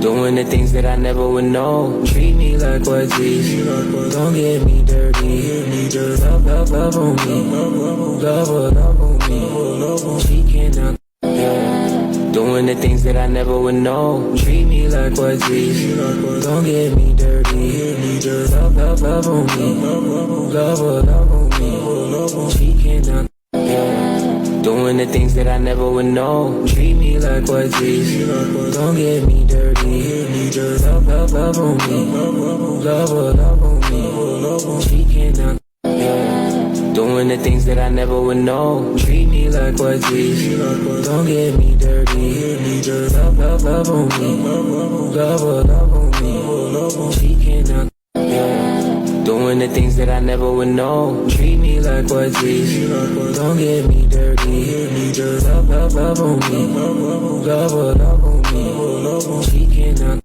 Doing the things that I never would know. Treat me like what's easy. Don't get me dirty. Love on me. Love on me. She cannot. Doing the things that I never would know. Treat me like what's easy. Don't get me dirty. Love on me. Love on me. She cannot. Doing the things that I never would know. Treat me like what's easy. Don't get me dirty. Love on me. Love on me. She cannot. Doing the things that I never would know. Treat me like what's easy. Don't get me dirty. Love on me. Love on me. She cannot. Doing the things that I never would know. Treat me like what's easy. Don't get me dirty. Love on me. Love on me. She cannot.